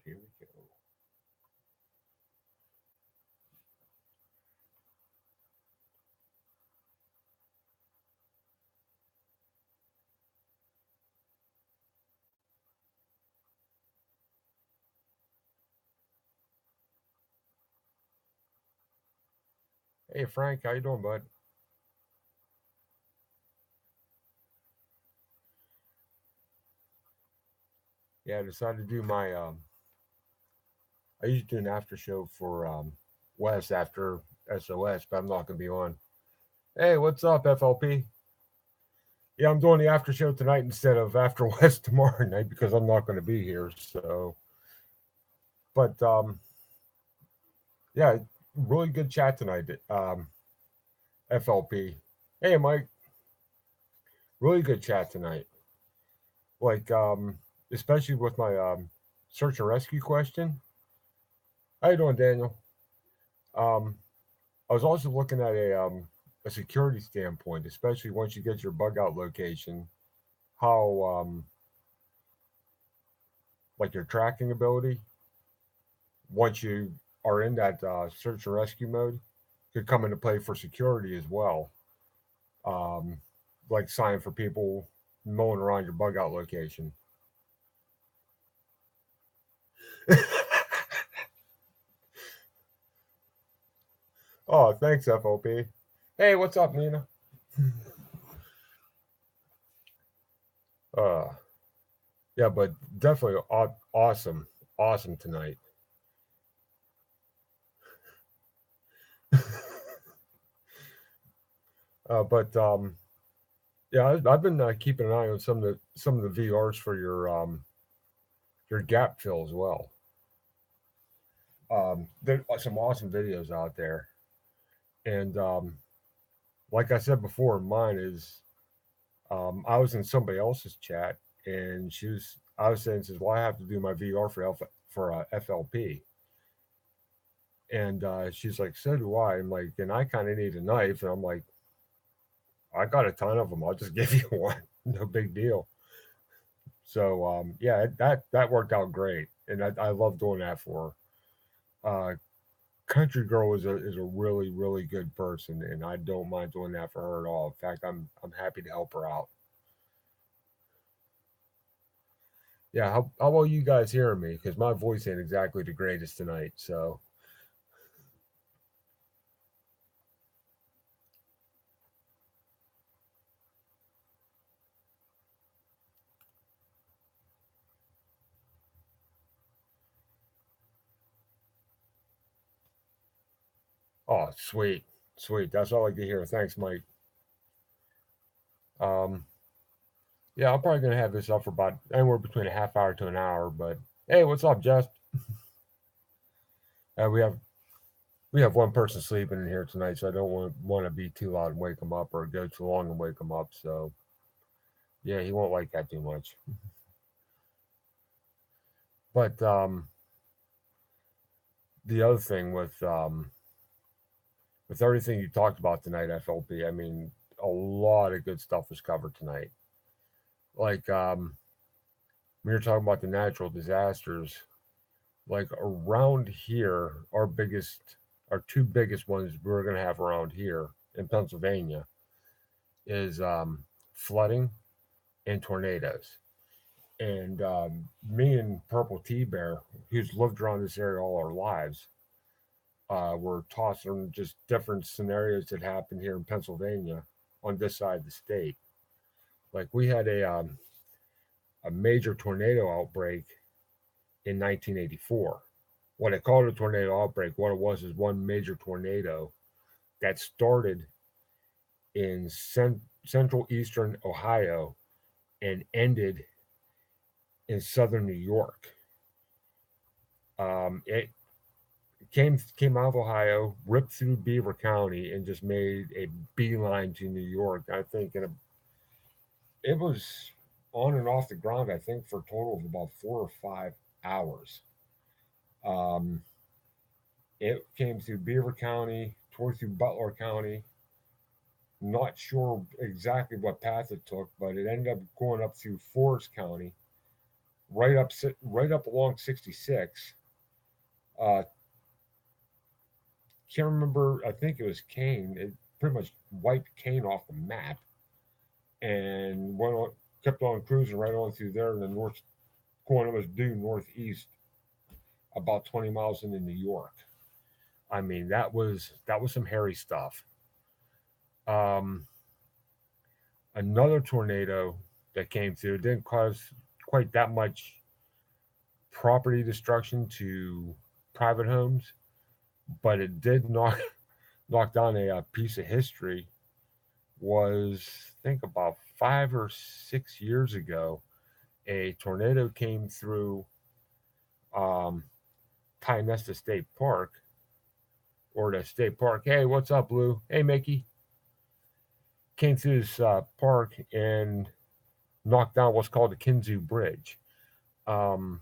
Here we go. Hey Frank, how you doing, bud? Yeah, I decided to do my I usually do an after show for Wes after SOS, but I'm not gonna be on. Hey, what's up, FLP? Yeah, I'm doing the after show tonight instead of after Wes tomorrow night because I'm not gonna be here. So but yeah, really good chat tonight. FLP. Hey Mike, really good chat tonight. Like especially with my search and rescue question. How you doing, Daniel? Um I was also looking at a security standpoint, especially once you get your bug out location, how like your tracking ability, once you are in that search and rescue mode, could come into play for security as well. Um, like sign for people mowing around your bug out location. Oh, thanks, FOP. Hey, what's up, Nina? Uh, yeah, but definitely awesome, awesome tonight. But yeah, I've been keeping an eye on some of the VRs for your gap fill as well. There are some awesome videos out there, and like I said before, mine is I was in somebody else's chat, and I was saying, says, well, I have to do my VR for FLP, and she's like, so do I. I'm like, and I kind of need a knife, and I'm like, I got a ton of them. I'll just give you one, no big deal. So yeah, that worked out great, and I love doing that for her. Country Girl is a really good person, and I don't mind doing that for her at all. In fact, I'm happy to help her out. Yeah, how about you guys hearing me? Because my voice ain't exactly the greatest tonight. So, oh, sweet, sweet. That's all I can hear. Thanks, Mike. Um, yeah, I'm probably gonna have this up for about anywhere between a half hour to an hour. But hey, what's up, Jess? We have one person sleeping in here tonight, so I don't want to be too loud and wake him up, or go too long and wake him up. So yeah, he won't like that too much. But the other thing with everything you talked about tonight, FLP, I mean, a lot of good stuff was covered tonight. Like when you're talking about the natural disasters, like around here, our two biggest ones we're going to have around here in Pennsylvania is flooding and tornadoes. And me and Purple Tea Bear, who's lived around this area all our lives, were tossing just different scenarios that happened here in Pennsylvania on this side of the state. Like we had a major tornado outbreak in 1984. What I called a tornado outbreak, what it was is one major tornado that started in central eastern Ohio and ended in southern New York. It came out of Ohio, ripped through Beaver County, and just made a beeline to New York. I think it was on and off the ground. I think for a total of about 4 or 5 hours. Um, it came through Beaver County, tore through Butler County. Not sure exactly what path it took, but it ended up going up through Forest County, right up along 66. Uh, can't remember. I think it was Kane. It pretty much wiped Kane off the map and kept on cruising right on through there. And the north corner was due northeast about 20 miles into New York. I mean, that was some hairy stuff. Um, Another tornado that came through didn't cause quite that much property destruction to private homes, but it did knock down a piece of history. Was think about 5 or 6 years ago, a tornado came through um, Pine Nesta State Park or the state park. Hey, what's up, Lou? Hey, Mickey. Came through this park and knocked down what's called the Kinzu Bridge. Um,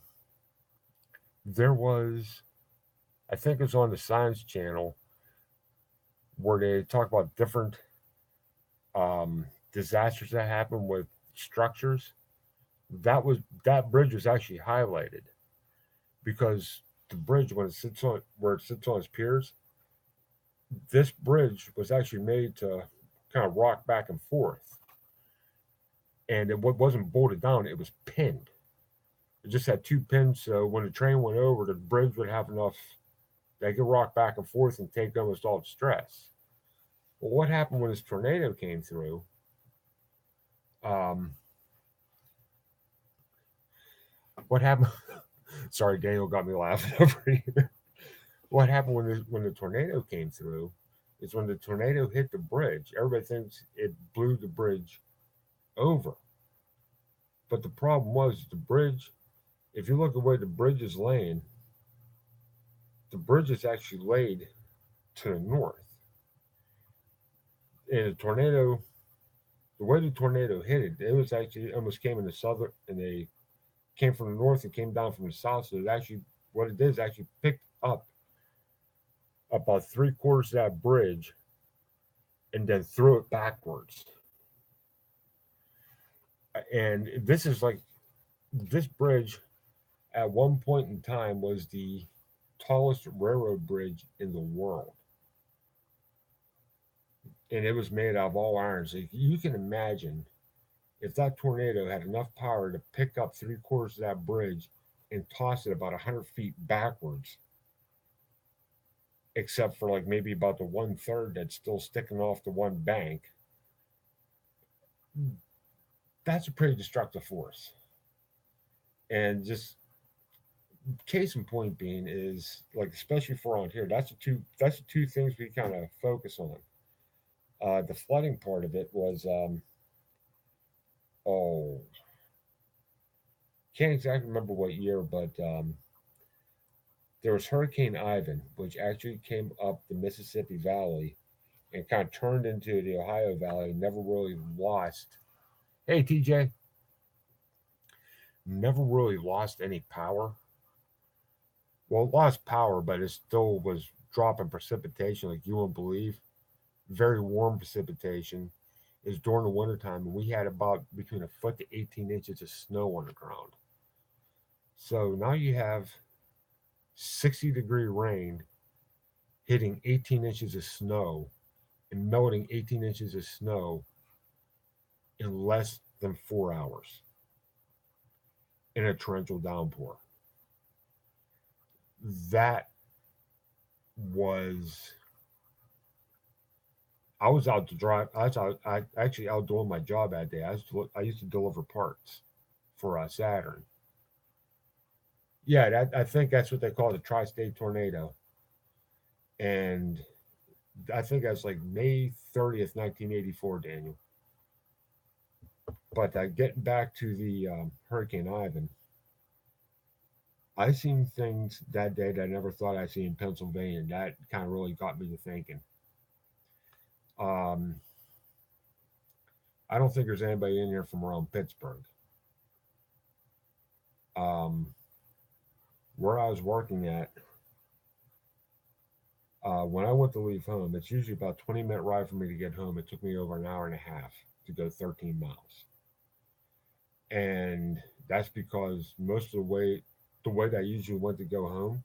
there was, I think it was on the Science Channel, where they talk about different disasters that happen with structures. That bridge was actually highlighted because the bridge, when it sits on where it sits on its piers, this bridge was actually made to kind of rock back and forth, and it wasn't bolted down; it was pinned. It just had two pins, so when the train went over, the bridge would have enough they could rock back and forth and take almost all the stress. Well, what happened when this tornado came through? Um, what happened? Sorry, Daniel got me laughing over here. What happened when the tornado came through? Is when the tornado hit the bridge, everybody thinks it blew the bridge over. But the problem was the bridge. If you look at where the bridge is laying, the bridge is actually laid to the north. And the tornado, the way the tornado hit it, it was actually almost came in the southern, and they came from the north and came down from the south. So it actually, what it did is actually picked up about 3/4 of that bridge and then threw it backwards. And this bridge at one point in time was the tallest railroad bridge in the world. And it was made out of all iron. So you can imagine if that tornado had enough power to pick up 3/4 of that bridge and toss it about 100 feet backwards, except for like maybe about the 1/3 that's still sticking off the one bank, that's a pretty destructive force. And just case in point being is like, especially for around here, that's the two things we kind of focus on. The flooding part of it was oh, can't exactly remember what year, but there was Hurricane Ivan, which actually came up the Mississippi Valley and kind of turned into the Ohio Valley. Never really lost. Hey, TJ, never really lost any power. Well, it lost power, but it still was dropping precipitation like you won't believe. Very warm precipitation. Is during the wintertime, and we had about between a foot to 18 inches of snow on the ground. So now you have 60-degree rain hitting 18 inches of snow and melting 18 inches of snow in less than 4 hours in a torrential downpour. That was, I was out to drive. I actually out doing my job that day. I used to deliver parts for Saturn. Yeah, I think that's what they call the tri-state tornado, and I think that's like May 30th, 1984, Daniel. But getting back to the Hurricane Ivan, I seen things that day that I never thought I'd see in Pennsylvania. That kind of really got me to thinking. Um, I don't think there's anybody in here from around Pittsburgh. Um, where I was working at, when I went to leave home, it's usually about 20-minute ride for me to get home. It took me over an hour and a half to go 13 miles. And that's because most of the way that I usually went to go home,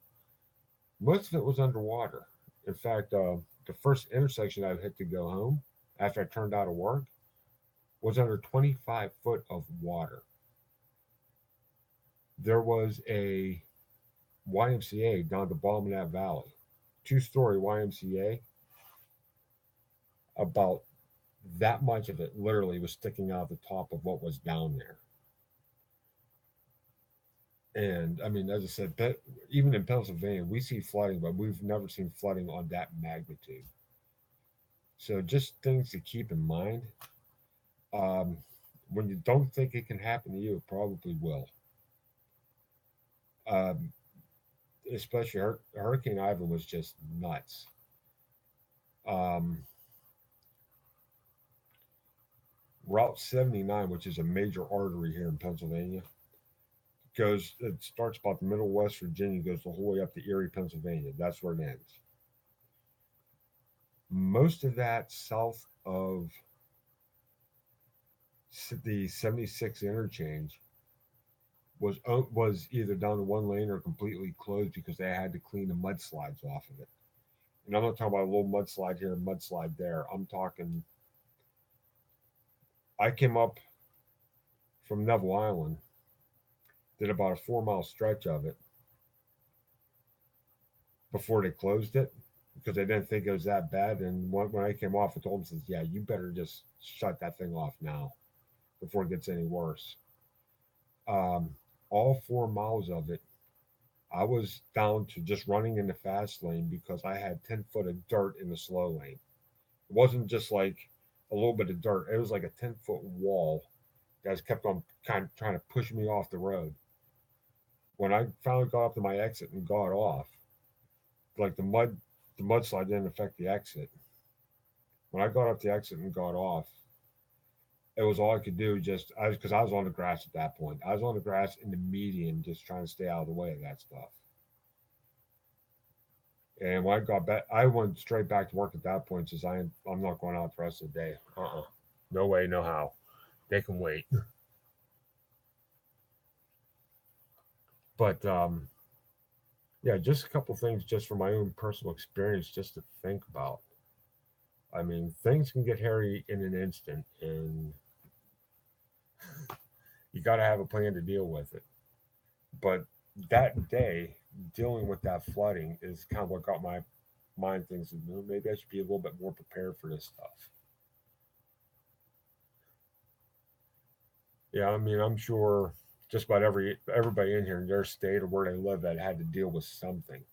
most of it was underwater. In fact, the first intersection I hit to go home after I turned out of work was under 25 foot of water. There was a YMCA down at the bottom of that valley, two-story YMCA. About that much of it literally was sticking out the top of what was down there. And I mean, as I said, even in Pennsylvania, we see flooding, but we've never seen flooding on that magnitude. So just things to keep in mind. Um, when you don't think it can happen to you, it probably will. Um, Especially Hurricane Ivan was just nuts. Um, Route 79, which is a major artery here in Pennsylvania, it starts about the middle of West Virginia, goes the whole way up to Erie, Pennsylvania. That's where it ends. Most of that south of the 76 interchange was either down to one lane or completely closed because they had to clean the mudslides off of it. And I'm not talking about a little mudslide here, mudslide there. I'm talking. I came up from Neville Island, did about a 4 mile stretch of it before they closed it because they didn't think it was that bad. And when I came off, I told them, says, "Yeah, you better just shut that thing off now before it gets any worse." Um, all 4 miles of it, I was down to just running in the fast lane because I had 10 foot of dirt in the slow lane. It wasn't just like a little bit of dirt; it was like a 10 foot wall that was kept on kind of trying to push me off the road. When I finally got up to my exit and got off, like the mudslide didn't affect the exit. When I got up the exit and got off, it was all I could do. Just I because I was on the grass at that point. I was on the grass in the median, just trying to stay out of the way of that stuff. And when I got back, I went straight back to work at that point. Says I'm not going out the rest of the day. No way, no how. They can wait. But yeah, just a couple things just from my own personal experience, just to think about. I mean, things can get hairy in an instant, and you got to have a plan to deal with it. But that day, dealing with that flooding is kind of what got my mind thinking, maybe I should be a little bit more prepared for this stuff. Yeah, I mean, I'm sure just about everybody in here in their state or where they live that had to deal with something.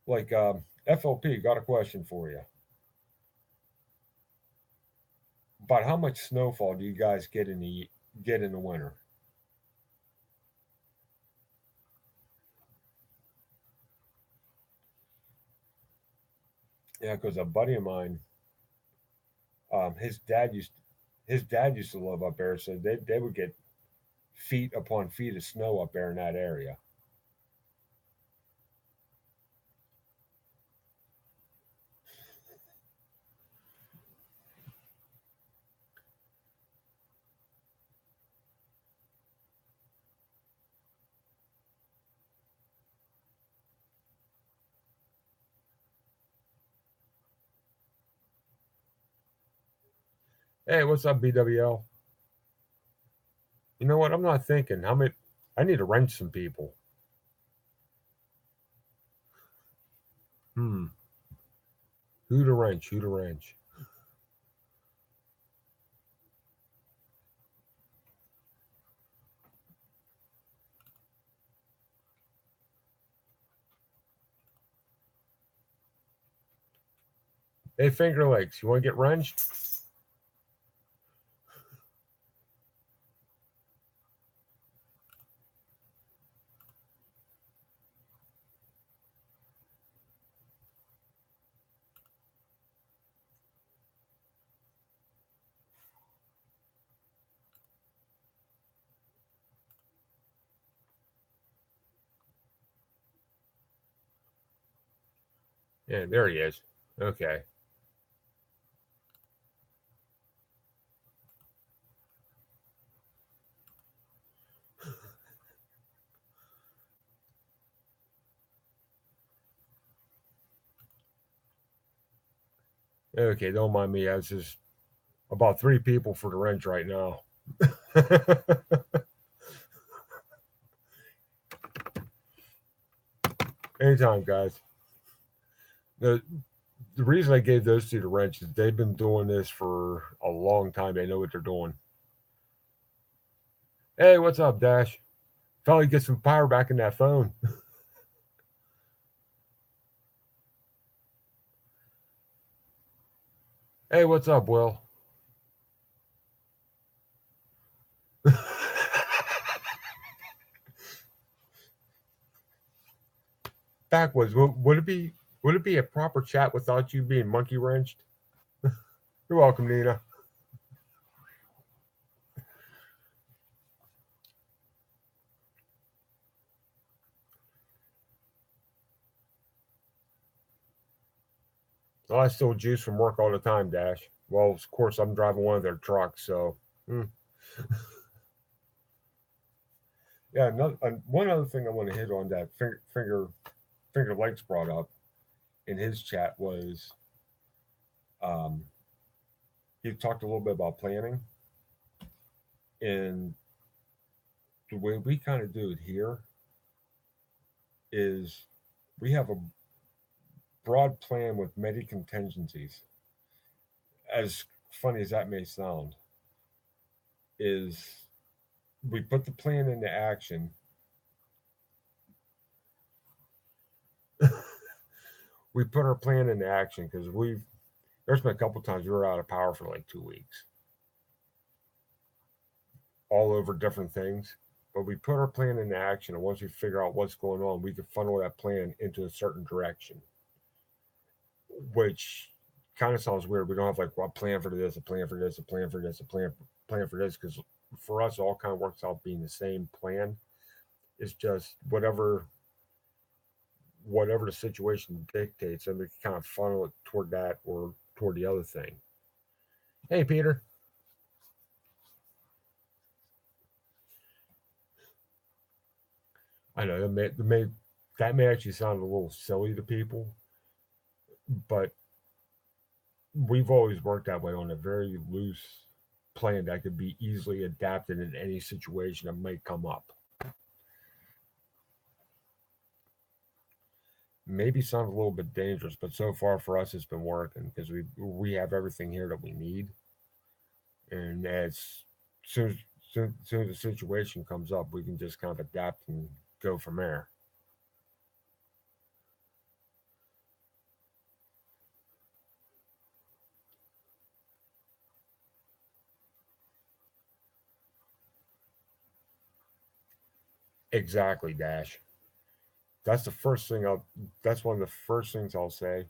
Like FLP, got a question for you. About how much snowfall do you guys get in the winter? Yeah, because a buddy of mine, um, his dad used his dad used to live up there, so they would get feet upon feet of snow up there in that area. Hey, what's up, BWL? You know what? I'm not thinking. How many? I need to wrench some people. Hmm. Who to wrench? Who to wrench? Hey, Finger Lakes, you want to get wrenched? Yeah, there he is. Okay. Okay, don't mind me. That's just about 3 people for the wrench right now. Anytime, guys. The the reason I gave those two the wrench is they've been doing this for a long time. They know what they're doing. Hey, what's up, Dash? Finally get some power back in that phone. Hey, what's up, Will? Backwards. Would it be a proper chat without you being monkey wrenched? You're welcome, Nina. Oh, I still juice from work all the time, Dash. Well, of course, I'm driving one of their trucks, so. Yeah, one other thing I want to hit on that Finger Lakes brought up in his chat was um, he talked a little bit about planning, and the way we kind of do it here is we have a broad plan with many contingencies. As funny as that may sound, is we put the plan into action. We put our plan into action because there's been a couple times we were out of power for like 2 weeks, all over different things. But we put our plan into action, and once we figure out what's going on, we can funnel that plan into a certain direction, which kind of sounds weird. We don't have like a plan for this, a plan for this, a plan for this, plan for this, because for us, it all kind of works out being the same plan. It's just whatever the situation dictates, and we can kind of funnel it toward that or toward the other thing. Hey, Peter. I know that may actually sound a little silly to people, but we've always worked that way on a very loose plan that could be easily adapted in any situation that might come up. Maybe sounds a little bit dangerous, but so far for us, it's been working because we have everything here that we need, and as soon as, soon as the situation comes up, we can just kind of adapt and go from there. Exactly, Dash. That's the first thing I'll. That's one of the first things I'll say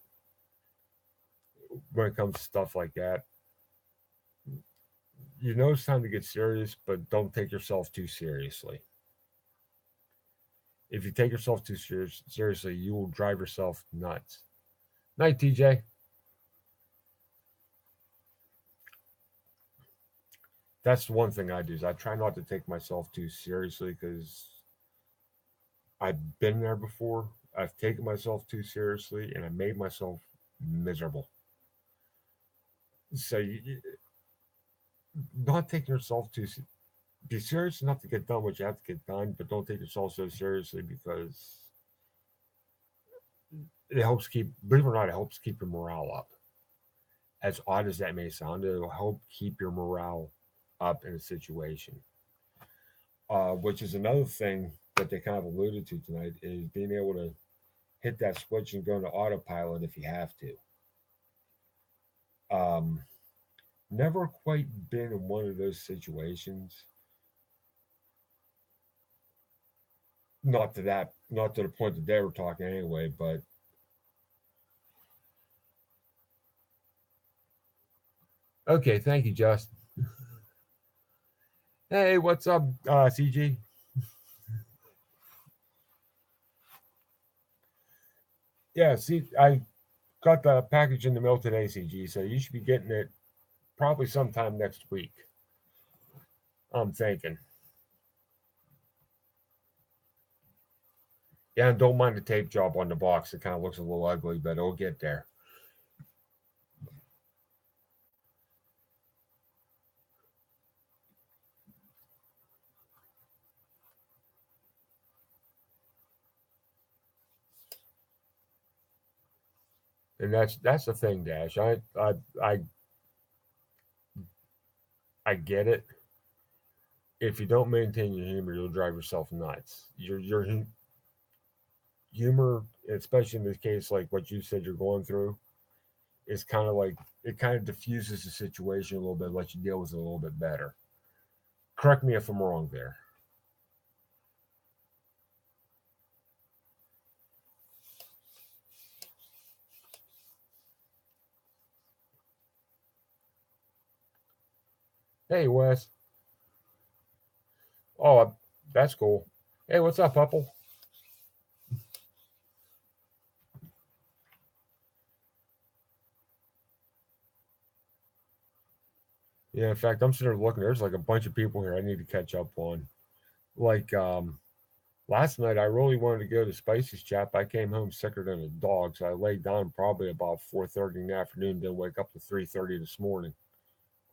when it comes to stuff like that. You know it's time to get serious, but don't take yourself too seriously. If you take yourself too seriously, you will drive yourself nuts. Night, TJ. That's the one thing I do is I try not to take myself too seriously because I've been there before. I've taken myself too seriously and I made myself miserable. So not taking yourself too be serious enough to get done what you have to get done, but don't take yourself so seriously because it helps keep, believe it or not, it helps keep your morale up. As odd as that may sound, it'll help keep your morale up in a situation. Which is another thing that they kind of alluded to tonight is being able to hit that switch and go into autopilot if you have to. Never quite been in one of those situations. Not to the point that they were talking anyway, but okay, thank you, Justin. Hey, what's up, CG? Yeah, see, I got the package in the mail today, CG, so you should be getting it probably sometime next week. I'm thinking. Yeah, and don't mind the tape job on the box. It kind of looks a little ugly, but it'll get there. And that's the thing, Dash. I I get it. If you don't maintain your humor, you'll drive yourself nuts. Your humor, especially in this case, like what you said you're going through, is kind of like it kind of diffuses the situation a little bit, lets you deal with it a little bit better. Correct me if I'm wrong there. Hey, Wes. Oh, that's cool. Hey, what's up, Pupple? Yeah, in fact, I'm sitting there looking. There's like a bunch of people here I need to catch up on. Like last night, I really wanted to go to Spicy's chat, but I came home sicker than a dog, so I laid down probably about 4:30 in the afternoon. Didn't wake up to 3:30 this morning.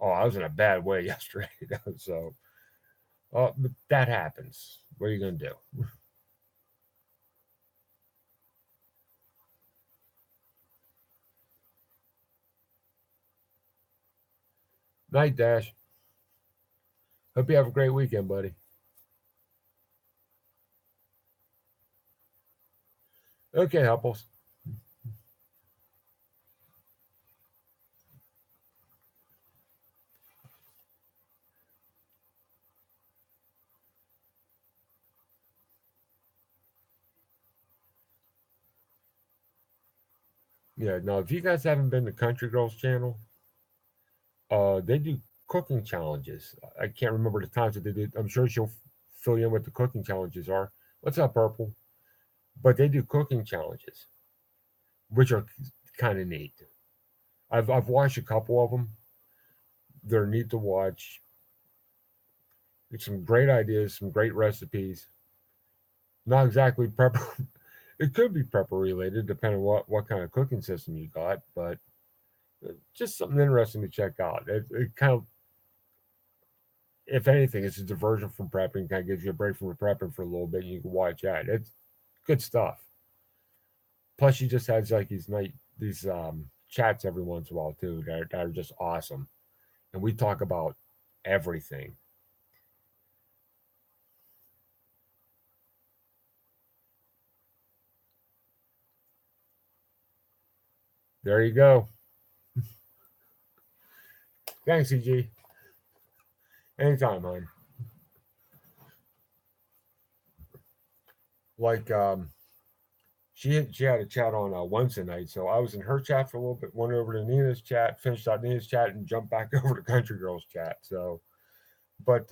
Oh, I was in a bad way yesterday. So, but that happens. What are you gonna do? Night, Dash. Hope you have a great weekend, buddy. Okay, Hupples. Yeah. Now, if you guys haven't been to Country Girls channel, they do cooking challenges. I can't remember the times that they did. I'm sure she'll fill you in what the cooking challenges are. What's up, Purple? But they do cooking challenges, which are kind of neat. I've watched a couple of them. They're neat to watch. It's some great ideas, some great recipes. Not exactly prepper. It could be prepper related, depending on what kind of cooking system you got, but just something interesting to check out. It kind of, if anything, it's a diversion from prepping. Kind of gives you a break from prepping for a little bit. And you can watch that. It's good stuff. Plus, she just has like these chats every once in a while too that are just awesome, and we talk about everything. There you go. Thanks, CG. Anytime, hon. Like she had a chat on Wednesday night, so I was in her chat for a little bit. Went over to Nina's chat, finished out Nina's chat, and jumped back over to Country Girls chat. So, but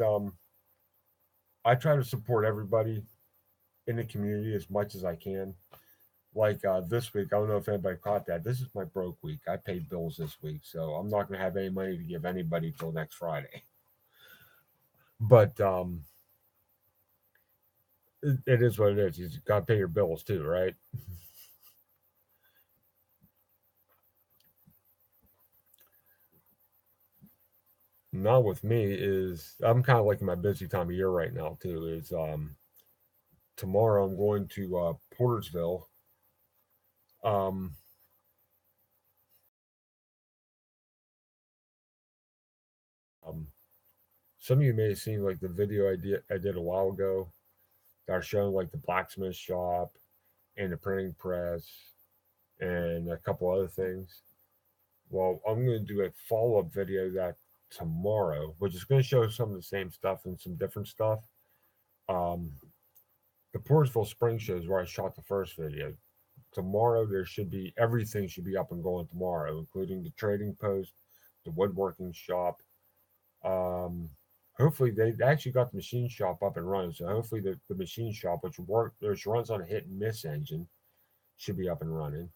I try to support everybody in the community as much as I can. Like this week, I don't know if anybody caught that. This is my broke week. I paid bills this week, so I'm not going to have any money to give anybody till next Friday. But it is what it is. You got to pay your bills too, right? Not with me is I'm kind of like in my busy time of year right now too. Is tomorrow I'm going to Portersville. Um, um, some of you may have seen like the video I did a while ago that are showing like the blacksmith shop and the printing press and a couple other things. Well, I'm going to do a follow up video that tomorrow, which is going to show some of the same stuff and some different stuff. Um, the Portersville Spring Show is where I shot the first video. Tomorrow, there should be everything should be up and going tomorrow, including the trading post, the woodworking shop. Um, hopefully, they actually got the machine shop up and running. So hopefully, the machine shop, which runs on a hit and miss engine, should be up and running.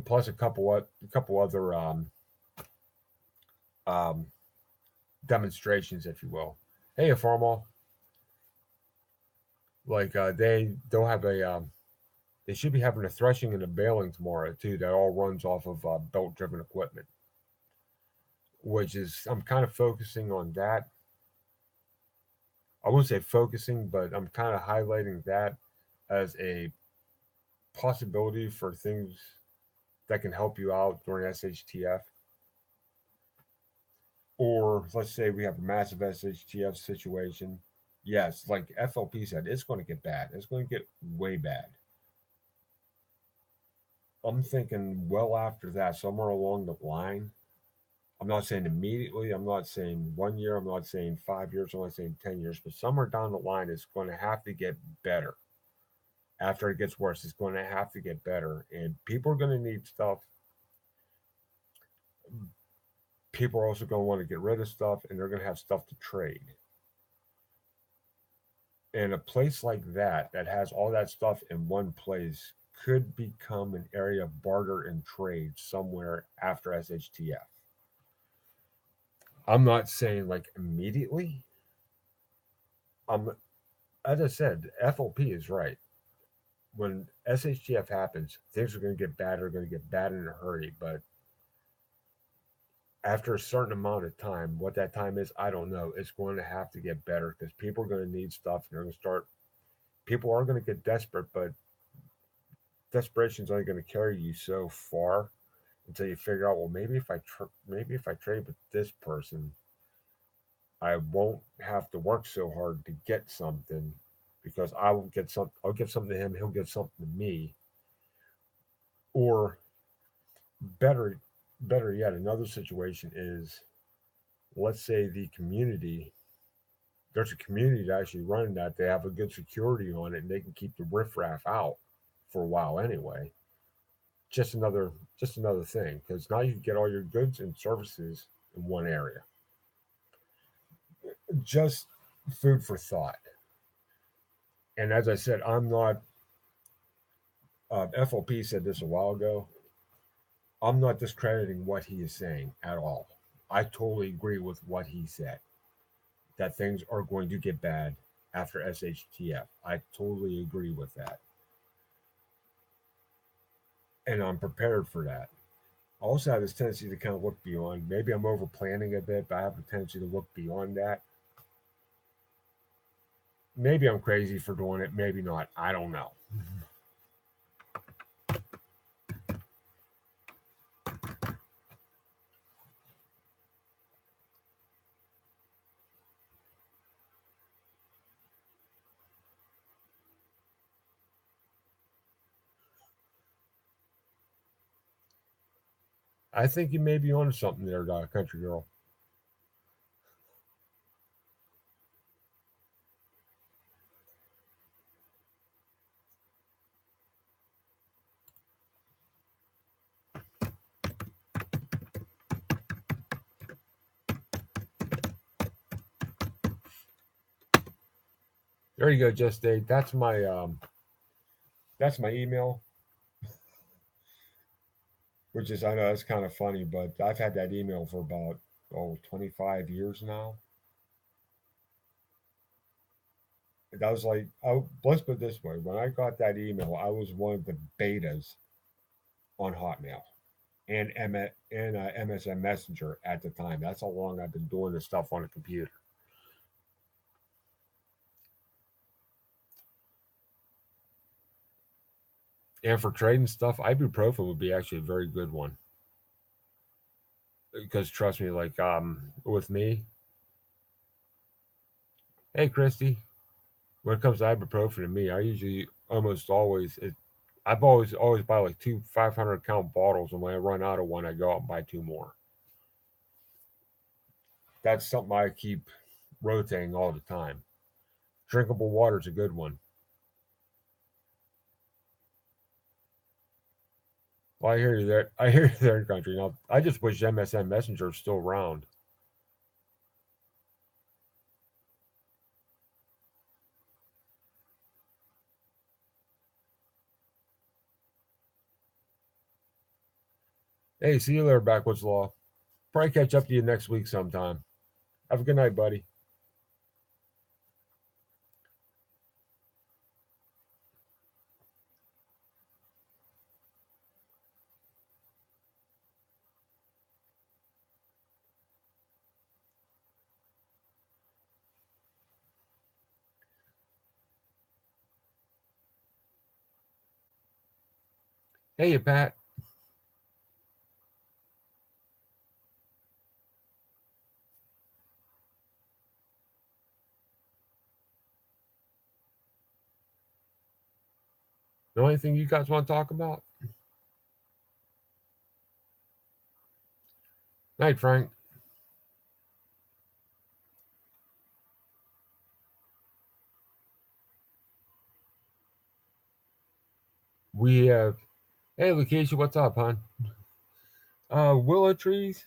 Plus a couple other um, demonstrations, if you will. Hey, a formal like they'll have a they should be having a threshing and a baling tomorrow too. That all runs off of belt driven equipment, which is I'm kind of focusing on that. I wouldn't say focusing, but I'm kind of highlighting that as a possibility for things that can help you out during SHTF. Or let's say we have a massive SHTF situation. Yes, like FLP said, it's going to get bad. It's going to get way bad. I'm thinking well after that, somewhere along the line. I'm not saying immediately. I'm not saying 1 year. I'm not saying 5 years. I'm not saying 10 years. But somewhere down the line, it's going to have to get better. After it gets worse, it's going to have to get better. And people are going to need stuff. People are also going to want to get rid of stuff, and they're going to have stuff to trade. And a place like that has all that stuff in one place could become an area of barter and trade somewhere after SHTF. I'm not saying like immediately. As I said, FLP is right. When SHTF happens, things are going to get bad. Are going to get bad in a hurry. But after a certain amount of time, what that time is, I don't know. It's going to have to get better because people are going to need stuff. And they're going to start. People are going to get desperate, but desperation is only going to carry you so far until you figure out, well, maybe if I trade with this person, I won't have to work so hard to get something because I will get some. I'll give something to him. He'll give something to me. Or better, better yet, another situation is, let's say the community. There's a community that actually running that. They have a good security on it, and they can keep the riffraff out for a while anyway. Just another thing because now you get all your goods and services in one area. Just food for thought. And as I said, I'm not. FLP said this a while ago. I'm not discrediting what he is saying at all. I totally agree with what he said. That things are going to get bad after SHTF. I totally agree with that. And I'm prepared for that. I also have this tendency to kind of look beyond. Maybe I'm over planning a bit, but I have a tendency to look beyond that. Maybe I'm crazy for doing it. Maybe not. I don't know. I think you may be on something there, country girl. There you go, just Dave. That's my email, which is I know that's kind of funny, but I've had that email for about 25 years now. That was like, let's put it this way: when I got that email, I was one of the betas on Hotmail and MSN Messenger at the time. That's how long I've been doing this stuff on a computer. And for trading stuff, ibuprofen would be actually a very good one because trust me, like with me, hey Christy, when it comes to ibuprofen to me, I usually almost always I've always buy like two 500 count bottles, and when I run out of one, I go out and buy two more. That's something I keep rotating all the time. Drinkable water is a good one. Well, I hear you there. I hear you there, country. Now, I just wish MSN Messenger is still around. Hey, see you later, Backwoods Law. Probably catch up to you next week sometime. Have a good night, buddy. Hey, Pat. The only thing you guys want to talk about? Night, Frank. We have. Hey, Lakeisha, what's up, hon? Willow trees?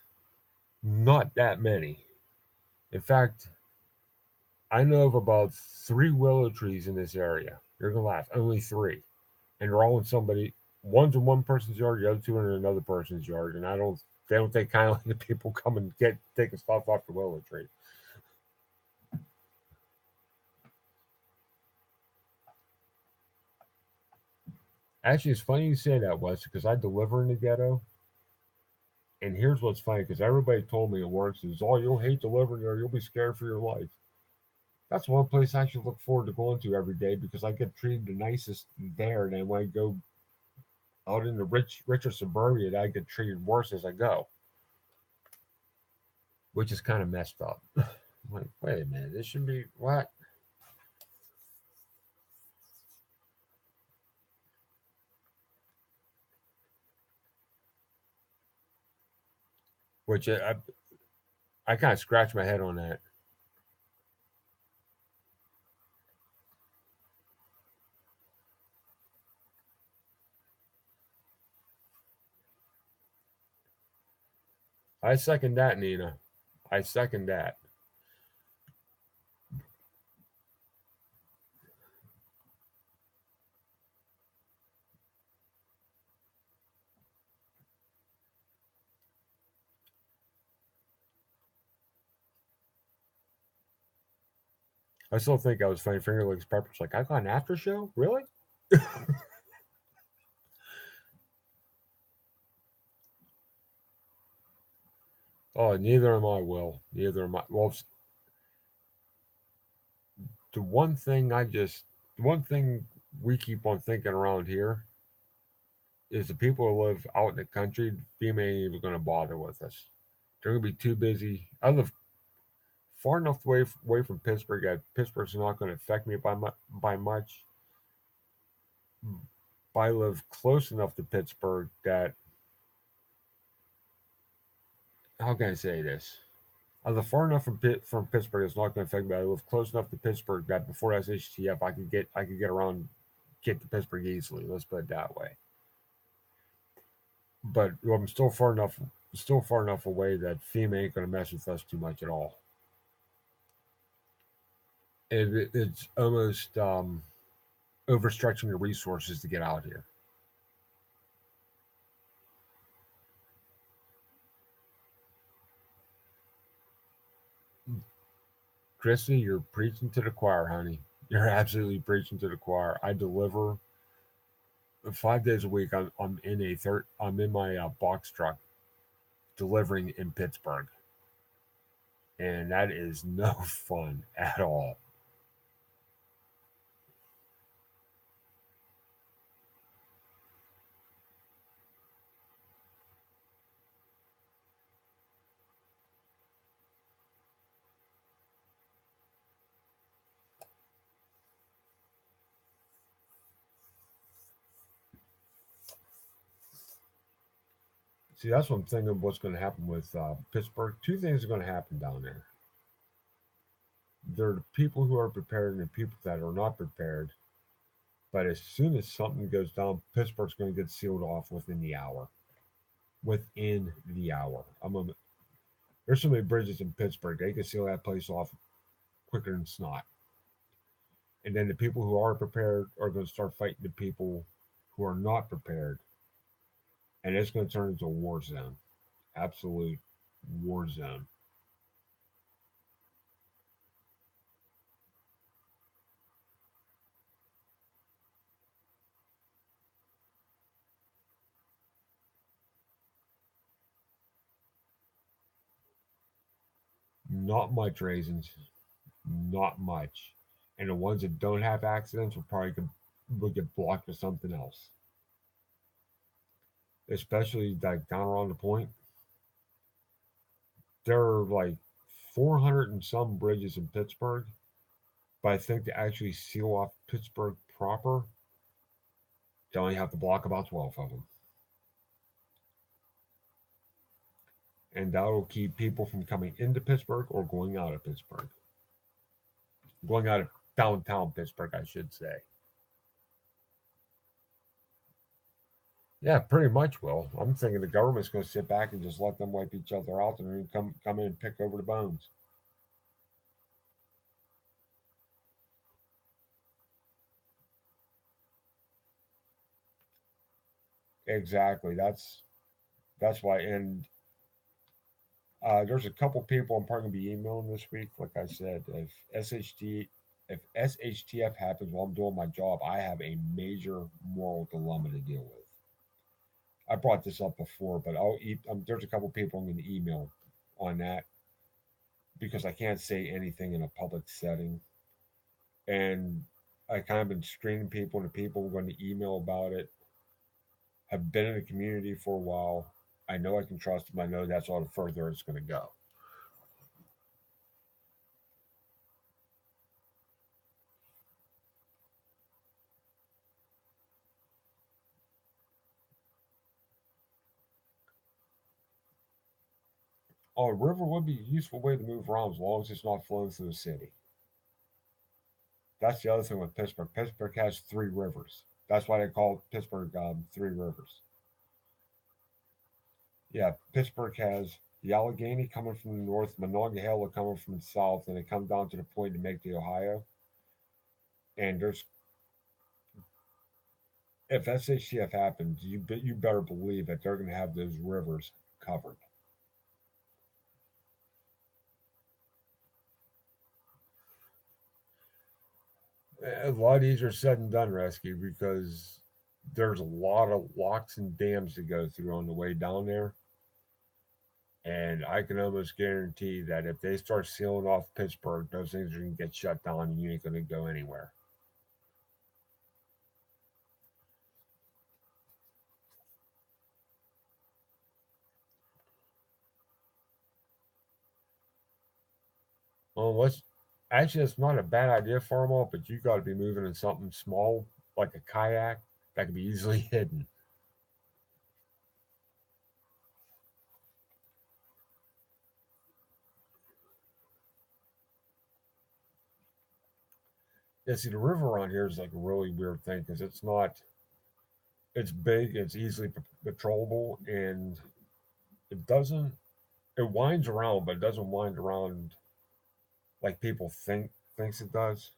Not that many. In fact, I know of about 3 willow trees in this area. You're gonna laugh. Only 3, and they're all in somebody. One's in one person's yard, the other 2 are in another person's yard, and I don't. They don't take kindly to people come and get taking stuff off the willow tree. Actually, it's funny you say that, Wes, because I deliver in the ghetto, and here's what's funny: because everybody told me it works. Is oh, you'll hate delivering there. You'll be scared for your life. That's one place I should look forward to going to every day because I get treated the nicest there, and then when I go out in the richer suburbia, I get treated worse as I go, which is kind of messed up. I'm like, wait a minute, this should be what? Which I kind of scratch my head on that. I second that, Nina. I second that. I still think I was funny. Finger Licks Pepper's like, I got an after show? Really? Oh, neither am I, Will. Neither am I. Well, the one thing the one thing we keep on thinking around here is the people who live out in the country, female ain't even going to bother with us. They're going to be too busy. I live far enough away from Pittsburgh that Pittsburgh's not going to affect me by much. But I live close enough to Pittsburgh that, how can I say this? I live far enough from Pittsburgh it's not going to affect me. I live close enough to Pittsburgh that before SHTF I could get around, get to Pittsburgh easily. Let's put it that way. But I'm still far enough away that FEMA ain't going to mess with us too much at all. It's almost overstretching the resources to get out here. Chrissy, you're preaching to the choir, honey. You're absolutely preaching to the choir. I deliver 5 days a week. I'm in my box truck delivering in Pittsburgh, and that is no fun at all. See, that's what I'm thinking of what's going to happen with Pittsburgh. Two things are going to happen down there. There are the people who are prepared and the people that are not prepared. But as soon as something goes down, Pittsburgh's going to get sealed off within the hour. Within the hour. There's so many bridges in Pittsburgh, they can seal that place off quicker than snot. And then the people who are prepared are going to start fighting the people who are not prepared. And it's going to turn into a war zone. Absolute war zone. Not much raisins. Not much. And the ones that don't have accidents will probably will get blocked with something else. especially like down around the point. There are like 400 and some bridges in Pittsburgh, but I think to actually seal off Pittsburgh proper, they only have to block about 12 of them. And that will keep people from coming into Pittsburgh or going out of Pittsburgh. Going out of downtown Pittsburgh, I should say. Yeah, pretty much will. I'm thinking the government's going to sit back and just let them wipe each other out and then come in and pick over the bones. Exactly. That's why. And there's a couple people I'm probably going to be emailing this week. Like I said, if SHTF happens while I'm doing my job, I have a major moral dilemma to deal with. I brought this up before, but there's a couple people I'm going to email on that because I can't say anything in a public setting. And I kind of been screening people, and the people who are going to email about it have been in the community for a while. I know I can trust them. I know that's all the further it's going to go. Oh, a river would be a useful way to move around as long as it's not flowing through the city. That's the other thing with Pittsburgh. Pittsburgh has three rivers. That's why they call Pittsburgh Three Rivers. Yeah, Pittsburgh has the Allegheny coming from the north, Monongahela coming from the south, and they come down to the point to make the Ohio. And there's if SHTF happens, you better believe that they're going to have those rivers covered. A lot easier said than done, Rescue, because there's a lot of locks and dams to go through on the way down there. And I can almost guarantee that if they start sealing off Pittsburgh, those things are going to get shut down and you ain't going to go anywhere. Well, let's actually, it's not a bad idea for them all, but you got to be moving in something small like a kayak that can be easily hidden. Yeah, see, the river around here is like a really weird thing because it's not, it's big, it's easily patrollable, and it doesn't, it winds around, but it doesn't wind around like people thinks it does.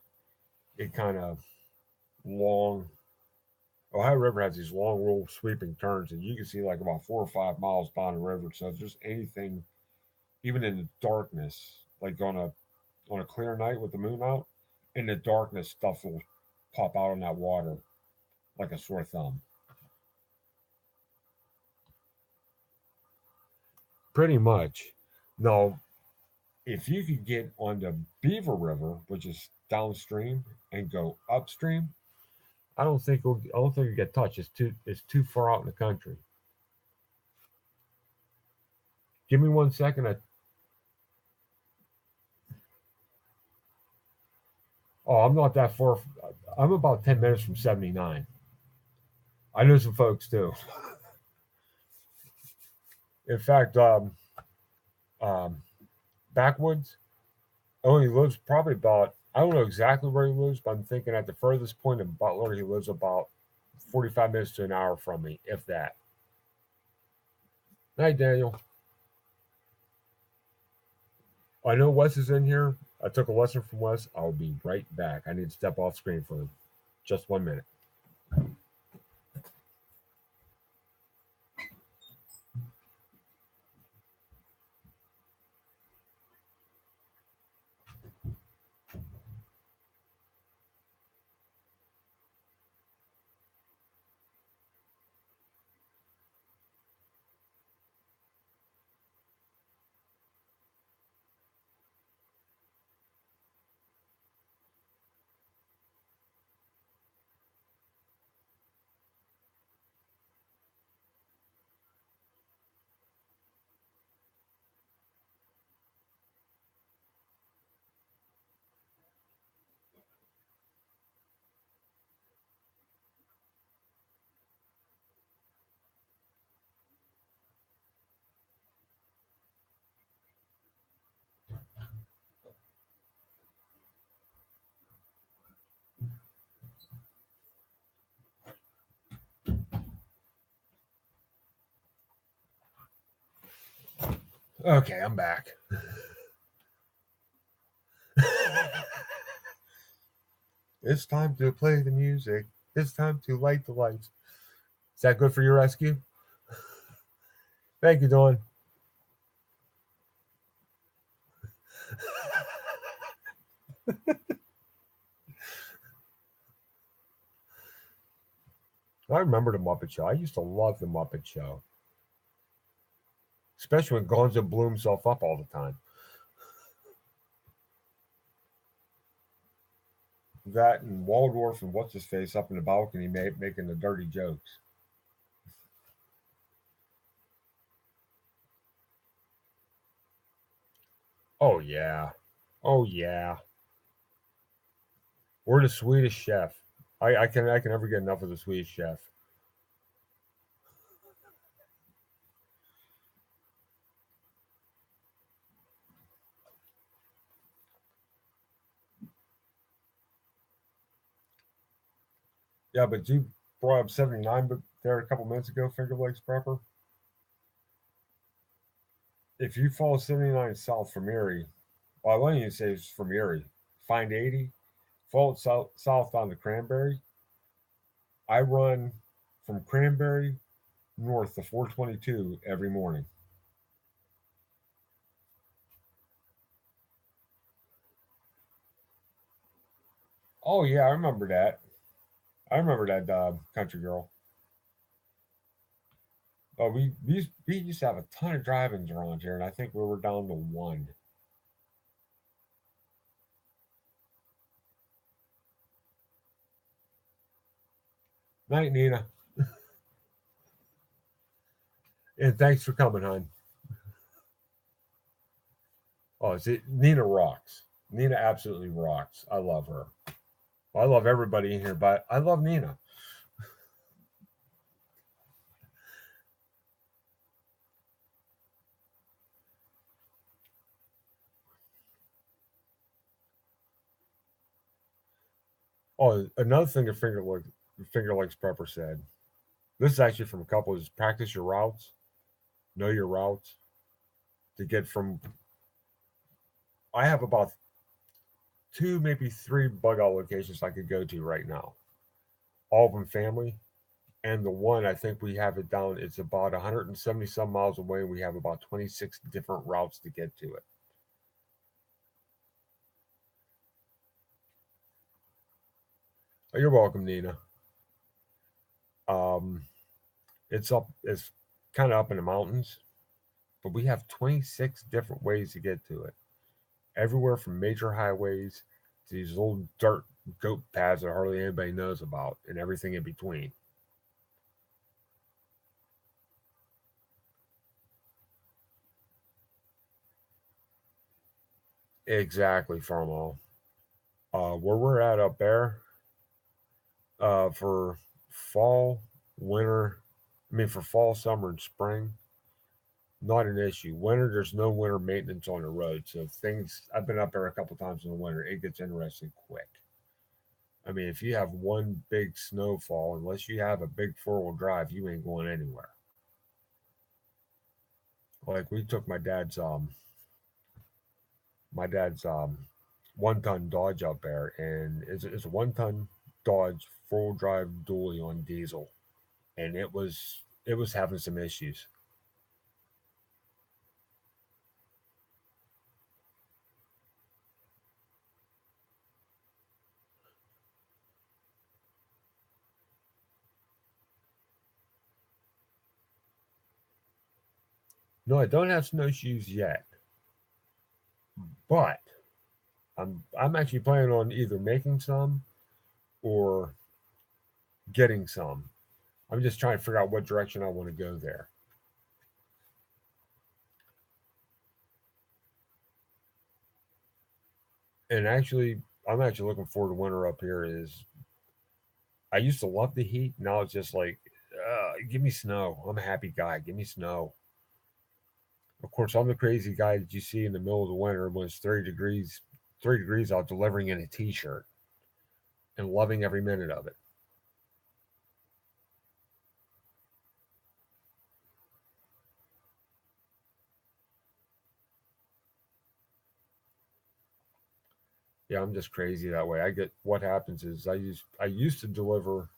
It kind of long. Ohio River has these long, real sweeping turns, and you can see like about 4 or 5 miles down the river. So if there's anything, even in the darkness, like on a clear night with the moon out, in the darkness, stuff will pop out on that water like a sore thumb. Pretty much. No, if you could get on the Beaver River, which is downstream, and go upstream, I don't think it get touched. It's too far out in the country. Give me 1 second. I'm not that far. I'm about 10 minutes from 79. I know some folks too. In fact, um, Backwoods only lives probably about. I don't know exactly where he lives, but I'm thinking at the furthest point in Butler, he lives about 45 minutes to an hour from me, if that. Night, Daniel. I know Wes is in here. I took a lesson from Wes. I'll be right back. I need to step off screen for just 1 minute. Okay, I'm back. It's time to play the music. It's time to light the lights. Is that good for your rescue? Thank you, Dawn. I remember the Muppet Show. I used to love the Muppet Show, especially when Gonzo blew himself up all the time. That and Waldorf and what's his face up in the balcony making the dirty jokes. Oh yeah, oh yeah. We're the Swedish Chef. I can never get enough of the Swedish Chef. Yeah, but you brought up 79, but there a couple minutes ago, Finger Lakes Prepper. If you follow 79 south from Erie, well, I wouldn't even say it's from Erie. Find 80, follow it south on the Cranberry. I run from Cranberry north to 422 every morning. Oh yeah, I remember that. I remember that country girl. Oh, we used to have a ton of drive-ins around here, and I think we were down to one. Night, Nina, and thanks for coming, hon. Oh, is it Nina rocks? Nina absolutely rocks. I love her. Well, I love everybody in here, but I love Nina. Oh, another thing that Finger Lakes Prepper said. This is actually from a couple. Is practice your routes, know your routes to get from. I have about two, maybe three bug out locations I could go to right now. All of them family, and the one I think we have it down. It's about 170 some miles away. We have about 26 different routes to get to it. Oh, you're welcome, Nina. Um, it's up. It's kind of up in the mountains, but we have 26 different ways to get to it. Everywhere from major highways to these little dirt goat paths that hardly anybody knows about, and everything in between. Exactly, Farmall. Where we're at up there, for fall, winter, I mean for fall, summer, and spring, not an issue. Winter, there's no winter maintenance on the road, so things. I've been up there a couple times in the winter. It gets interesting quick. I mean, if you have one big snowfall, unless you have a big 4-wheel drive, you ain't going anywhere. Like we took my dad's 1-ton Dodge out there, and it's a 1-ton Dodge 4-wheel drive dually on diesel, and it was having some issues. No, I don't have snowshoes yet, but I'm actually planning on either making some or getting some. I'm just trying to figure out what direction I want to go there. And actually, I'm actually looking forward to winter up here. Is I used to love the heat. Now it's just like, give me snow. I'm a happy guy. Give me snow. Of course, I'm the crazy guy that you see in the middle of the winter when it's 3 degrees out, delivering in a t-shirt and loving every minute of it. Yeah, I'm just crazy that way. I get what happens is I used to deliver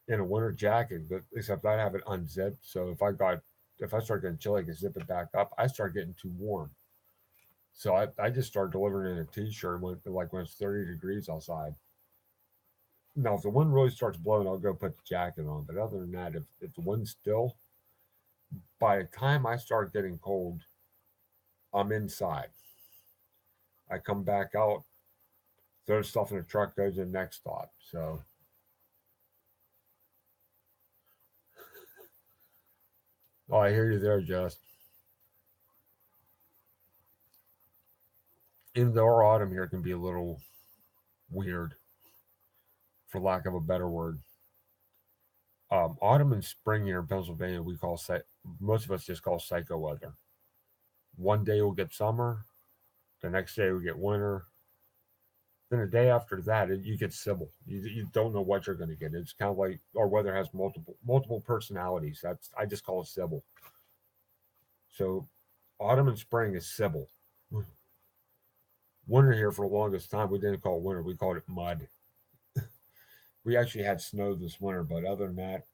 in a winter jacket, but except I have it unzipped. So if I start getting chilly, I can zip it back up. I start getting too warm. So I just start delivering in a t-shirt when it's 30 degrees outside. Now if the wind really starts blowing, I'll go put the jacket on. But other than that, if the wind's still, by the time I start getting cold, I'm inside. I come back out, throw stuff in the truck, go to the next stop. So oh, I hear you there, Just. Even though our autumn here can be a little weird, for lack of a better word. Autumn and spring here in Pennsylvania, most of us just call psycho weather. One day we'll get summer, the next day we get winter, then the day after that you get Sybil. You don't know what you're going to get. It's kind of like our weather has multiple personalities. That's I just call it Sybil. So autumn and spring is Sybil. Winter here for the longest time we didn't call it winter. We called it mud. We actually had snow this winter, but other than that,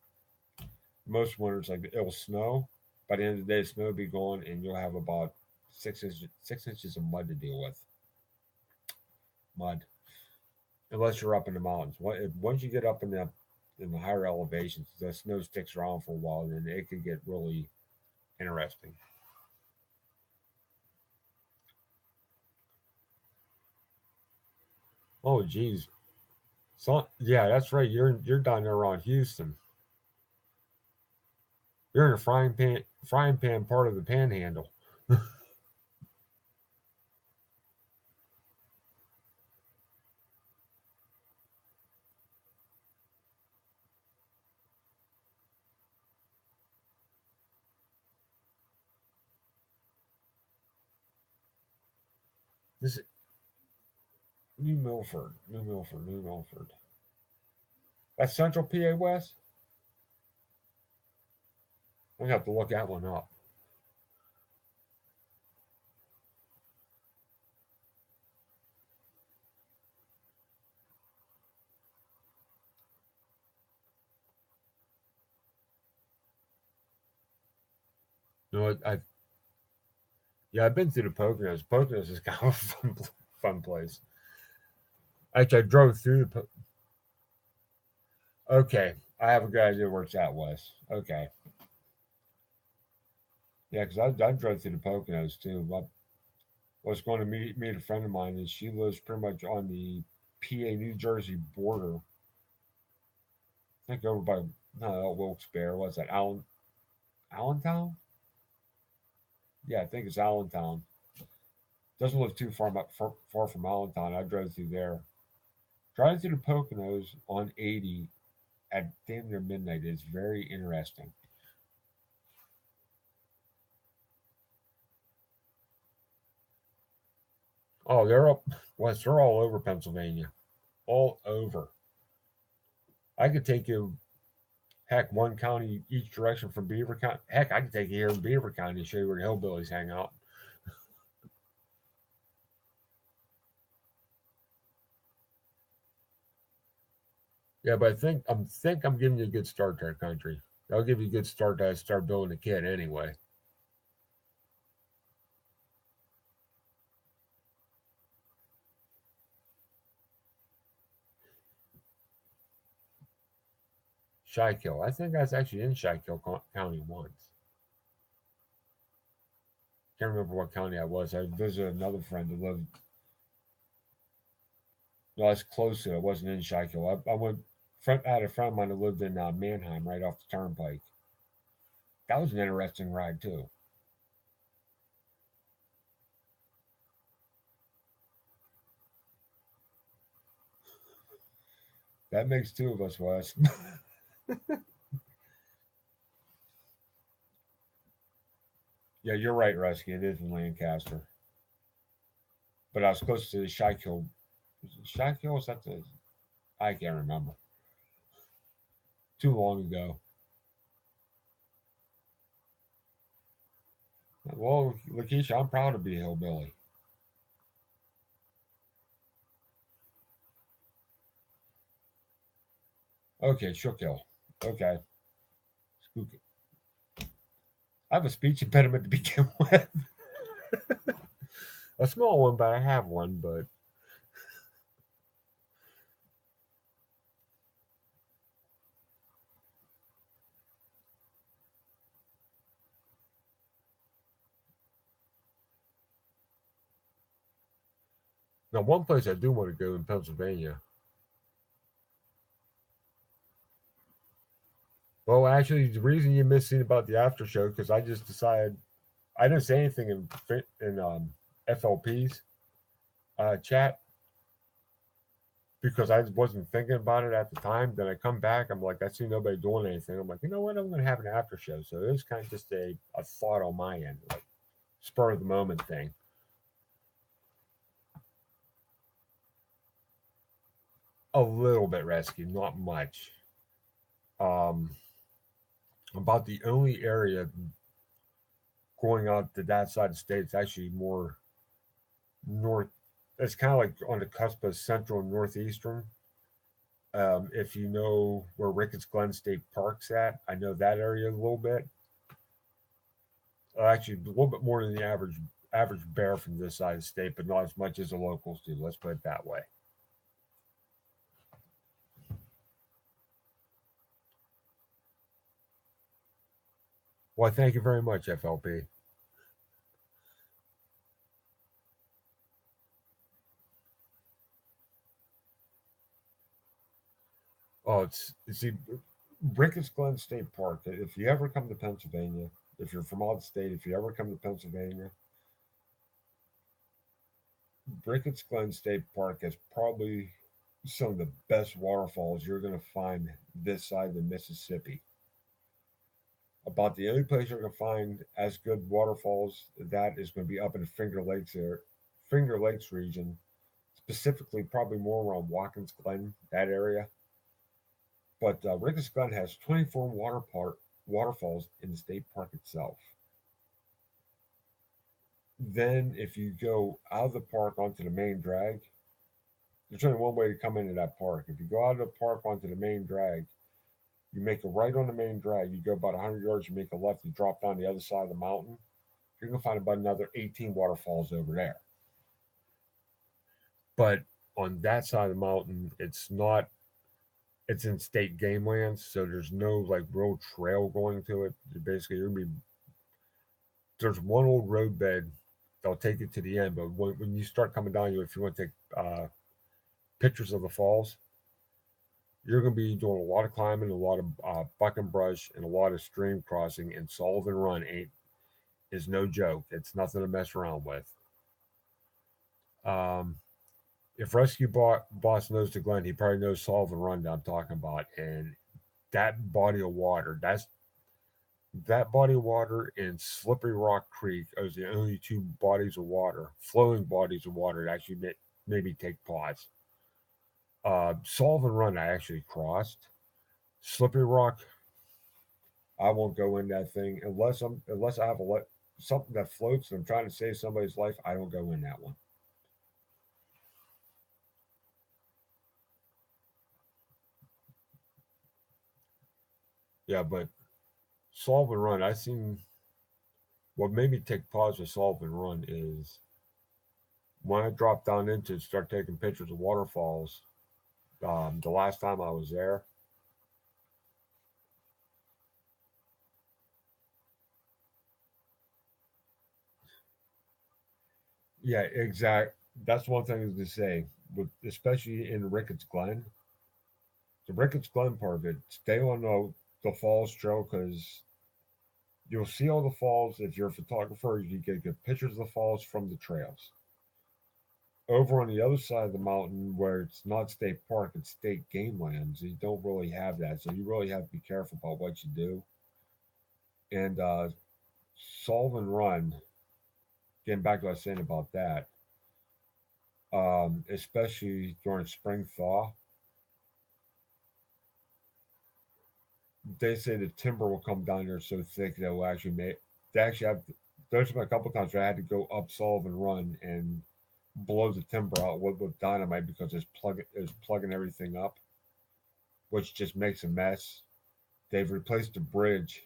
most winters like it'll snow. By the end of the day, the snow will be gone, and you'll have about 6 inches of mud to deal with. Mud, unless you're up in the mountains. Once you get up in the higher elevations, the snow sticks around for a while, and it can get really interesting. Oh, geez. So yeah, that's right. You're down there around Houston. You're in a frying pan part of the panhandle. This is New Milford. That's Central PA West. I'm gonna have to look that one up. No, yeah, I've been through the Poconos. Poconos is kind of a fun place. Actually, I drove through Okay, I have a good idea where it's at, Wes. Okay, yeah, because I drove through the Poconos too. I was going to meet a friend of mine, and she lives pretty much on the PA New Jersey border. I think over by no Wilkes-Barre. What's that? Allentown? Yeah, I think it's Allentown. Doesn't live too far from Allentown. I drove through there. Driving through the Poconos on 80 at damn near midnight is very interesting. Oh, they're up west. They're all over Pennsylvania, all over. I could take you, heck, one county each direction from Beaver County. Heck, I could take you here in Beaver County and show you where the hillbillies hang out. Yeah, but I think I'm giving you a good start to our country. I'll give you a good start to start building a kid anyway. Shykill. I think I was actually in County once. Can't remember what county I was. I visited another friend who lived. No, that's close to it. I wasn't in Shykill. I went. I had a friend of mine who lived in Manheim, right off the turnpike. That was an interesting ride too. That makes two of us, Wes. Yeah, you're right, Rusky. It is in Lancaster, but I was close to the Shykill. Shykill was that the? I can't remember. Too long ago. Well, Lakeisha, I'm proud to be a hillbilly. Okay, Schuylkill. Okay. Schuylkill. I have a speech impediment to begin with. A small one, but I have one. But now, one place I do want to go in Pennsylvania. Well, actually, the reason you missed seeing about the after show because I just decided I didn't say anything in FLP's chat because I wasn't thinking about it at the time. Then I come back, I'm like, I see nobody doing anything. I'm like, you know what? I'm going to have an after show. So it was kind of just a thought on my end, like spur of the moment thing. A little bit risky, not much. Um, about the only area going out to that side of the state, it's actually more north. It's kind of like on the cusp of central and northeastern. If you know where Ricketts Glen State Park's at, I know that area a little bit. Actually, a little bit more than the average bear from this side of the state, but not as much as the locals do. Let's put it that way. Well, thank you very much, FLP. Oh, it's see, Ricketts Glen State Park. If you ever come to Pennsylvania, if you're from out of state, if you ever come to Pennsylvania, Ricketts Glen State Park is probably some of the best waterfalls you're going to find this side of the Mississippi. About the only place you're going to find as good waterfalls that is going to be up in the Finger Lakes region, specifically probably more around Watkins Glen, that area. But Ricketts Glen has 24 waterfalls in the state park itself. Then, if you go out of the park onto the main drag, there's only one way to come into that park. If you go out of the park onto the main drag, you make a right on the main drag. You go about 100 yards, you make a left, you drop down the other side of the mountain. You're going to find about another 18 waterfalls over there. But on that side of the mountain, it's not, it's in state game lands. So there's no like real trail going to it. Basically, you're going to be, there's one old road bed that'll take you to the end. But when you start coming down, if you want to take pictures of the falls, you're going to be doing a lot of climbing, a lot of buck and brush, and a lot of stream crossing. And Sullivan Run is no joke. It's nothing to mess around with. Um, if Boss knows the Glen, he probably knows Sullivan Run that I'm talking about. And that body of water, that body of water and Slippery Rock Creek are the only two bodies of water, flowing bodies of water that actually made me take pause. Sullivan Run, I actually crossed. Slippery Rock, I won't go in that thing unless I have something that floats and I'm trying to save somebody's life. I don't go in that one. Yeah, but Sullivan Run, I seen what made me take pause with Sullivan Run is when I dropped down into it, start taking pictures of waterfalls. The last time I was there, yeah, exact. That's one thing to say, but especially in Ricketts Glen, the Ricketts Glen part of it, stay on the falls trail because you'll see all the falls. If you're a photographer, you get good pictures of the falls from the trails. Over on the other side of the mountain, where it's not state park, it's state game lands, you don't really have that. So you really have to be careful about what you do. And Sullivan Run, getting back to what I was saying about that, especially during spring thaw, they say the timber will come down there so thick that will actually make. They actually have. There's been a couple of times where I had to go up Sullivan Run and blow the timber out with dynamite because it's plugging everything up. which just makes a mess. They've replaced the bridge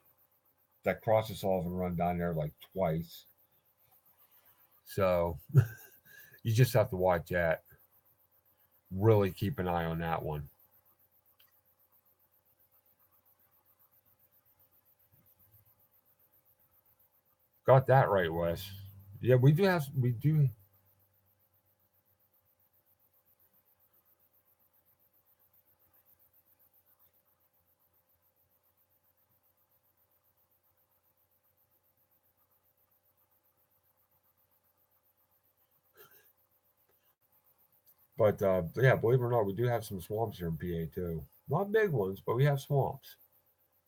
that crosses Sullivan Run down there like twice. So you just have to watch that. Really keep an eye on that one. Got that right, Wes. Yeah, we do. But yeah, believe it or not, we do have some swamps here in PA too. Not big ones, but we have swamps.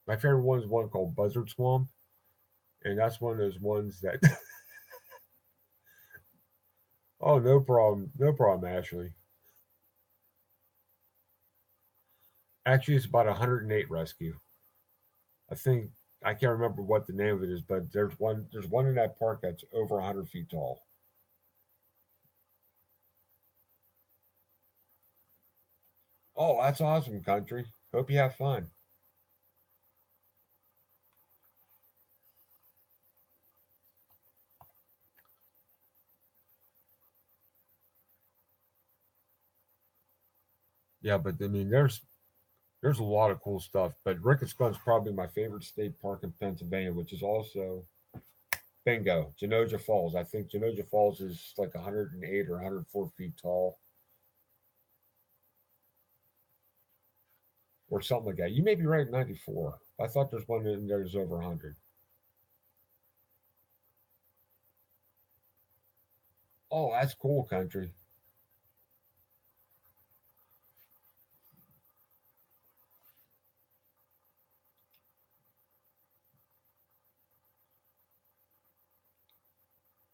My favorite one is one called Buzzard Swamp, and that's one of those ones that. Oh, no problem, Ashley. Actually, it's about 108 rescue. I think I can't remember what the name of it is, but there's one in that park that's over 100 feet tall. Oh, that's awesome, country. Hope you have fun. Yeah, but I mean, there's a lot of cool stuff. But Ricketts Glen's probably my favorite state park in Pennsylvania, which is also bingo, Genoja Falls. I think Genoja Falls is like 108 or 104 feet tall, or something like that. You may be right, 94. I thought there's one in there that's over 100. Oh, that's cool, country.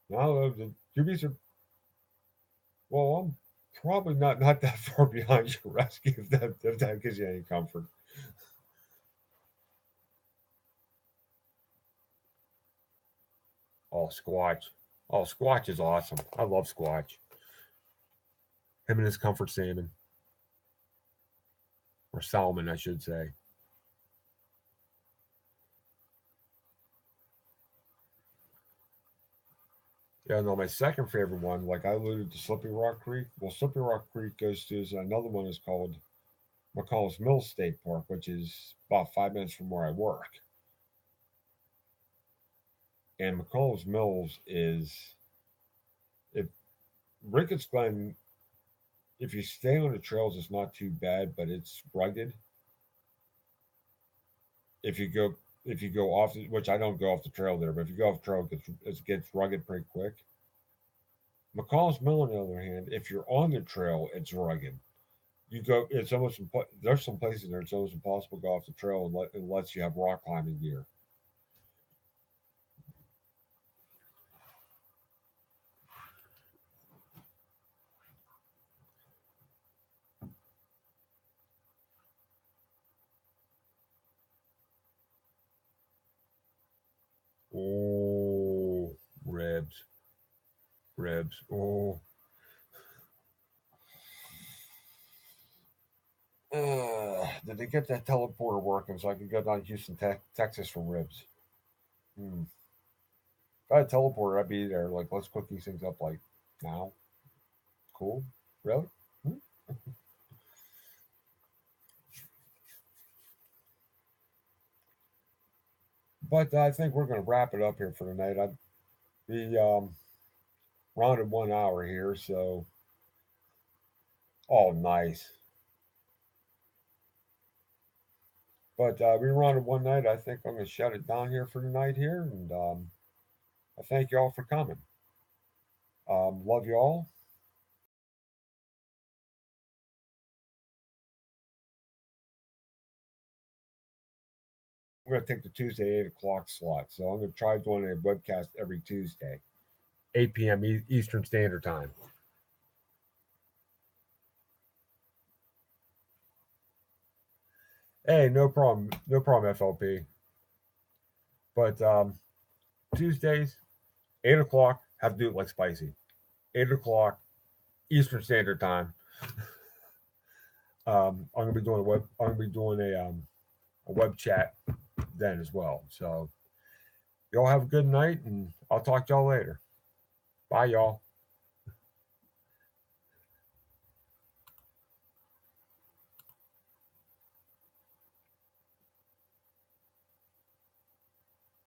No, the Jubies are well. I'm probably not that far behind your rescue if that gives you any comfort. Oh, Squatch. Oh, Squatch is awesome. I love Squatch. Him and his comfort salmon, or salmon, I should say. Yeah, no, my second favorite one, like I alluded to Slippery Rock Creek. Well, Slippery Rock Creek goes to another one is called McCollum's Mills State Park, which is about 5 minutes from where I work. And McCollum's Mills is if Ricketts Glen, if you stay on the trails, it's not too bad, but it's rugged. If you go if you go off, which I don't go off the trail there, but if you go off the trail, it gets rugged pretty quick. McCall's Mill, on the other hand, if you're on the trail, it's rugged. You go, it's almost there's some places there it's almost impossible to go off the trail unless you have rock climbing gear. Oh, ribs, ribs. Oh, did they get that teleporter working so I could go down to Houston, Texas for ribs? Hmm. If I had a teleporter, I'd be there. Like, let's cook these things up like now. Cool. Really? Hmm. But I think we're going to wrap it up here for tonight. I we rounded 1 hour here, so oh, nice. But we rounded one night. I think I'm going to shut it down here for tonight here, and I thank you all for coming. Love you all. I'm going to take the Tuesday 8 o'clock slot, so I'm going to try doing a webcast every Tuesday, 8 p.m. Eastern Standard Time. Hey, no problem, FLP. But Tuesdays, 8 o'clock. Have to do it like spicy. 8 o'clock Eastern Standard Time. I'm gonna be doing a web. I'm gonna be doing a web chat then as well. So y'all have a good night, and I'll talk to y'all later. Bye, y'all.